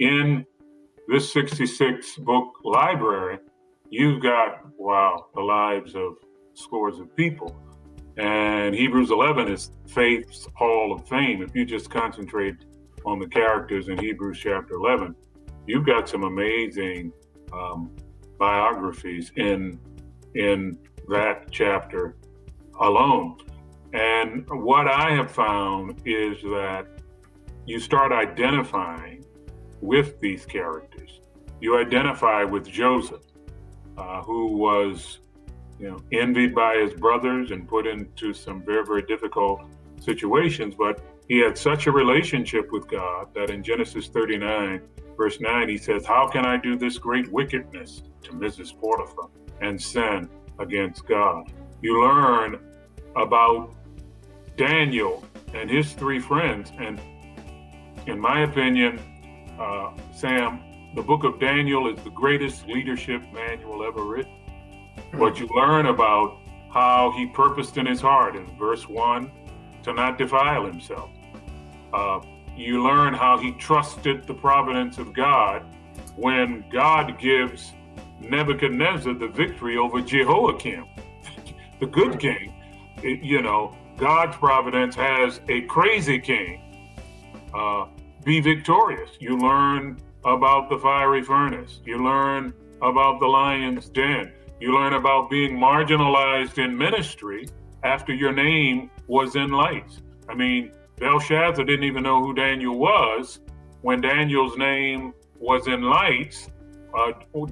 in this 66 book library, you've got, the lives of scores of people. And Hebrews 11 is faith's hall of fame. If you just concentrate on the characters in Hebrews chapter 11, you've got some amazing biographies in that chapter alone. And what I have found is that you start identifying with these characters. You identify with Joseph, who was envied by his brothers and put into some very, very difficult situations. But he had such a relationship with God that in Genesis 39, verse 9, he says, "How can I do this great wickedness to Mrs. Potiphar and sin against God?" You learn about Daniel and his three friends. And in my opinion, Sam, the book of Daniel is the greatest leadership manual ever written. What you learn about how he purposed in his heart in verse 1 to not defile himself. You learn how he trusted the providence of God when God gives Nebuchadnezzar the victory over Jehoiakim, the good king. God's providence has a crazy king be victorious. You learn about the fiery furnace. You learn about the lion's den. You learn about being marginalized in ministry after your name was in lights. I mean, Belshazzar didn't even know who Daniel was when Daniel's name was in lights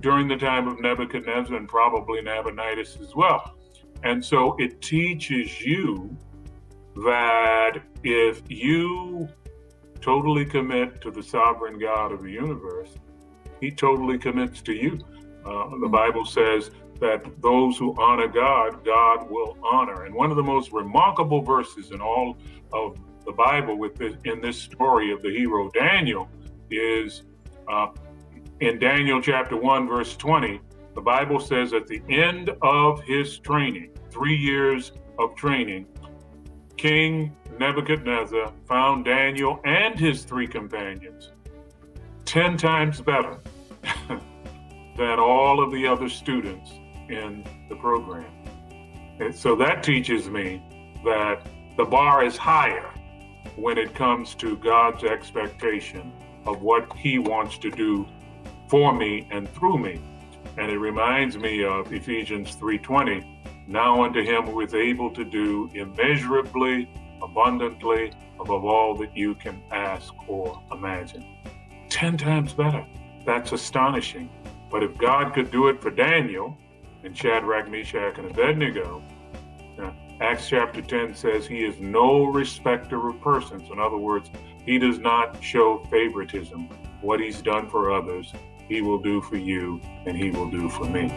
during the time of Nebuchadnezzar and probably Nabonidus as well. And so it teaches you that if you totally commit to the sovereign God of the universe, he totally commits to you. The Bible says that those who honor God, God will honor. And one of the most remarkable verses in all of the Bible in this story of the hero Daniel is in Daniel chapter 1, verse 20. The Bible says at the end of his training, 3 years of training, King Nebuchadnezzar found Daniel and his three companions 10 times better than all of the other students in the program. And so that teaches me that the bar is higher when it comes to God's expectation of what he wants to do for me and through me. And it reminds me of Ephesians 3:20, "Now unto him who is able to do immeasurably, abundantly, above all that you can ask or imagine." 10 times better. That's astonishing. But if God could do it for Daniel and Shadrach, Meshach, and Abednego, Acts chapter 10 says he is no respecter of persons. In other words, he does not show favoritism. What he's done for others, he will do for you, and he will do for me.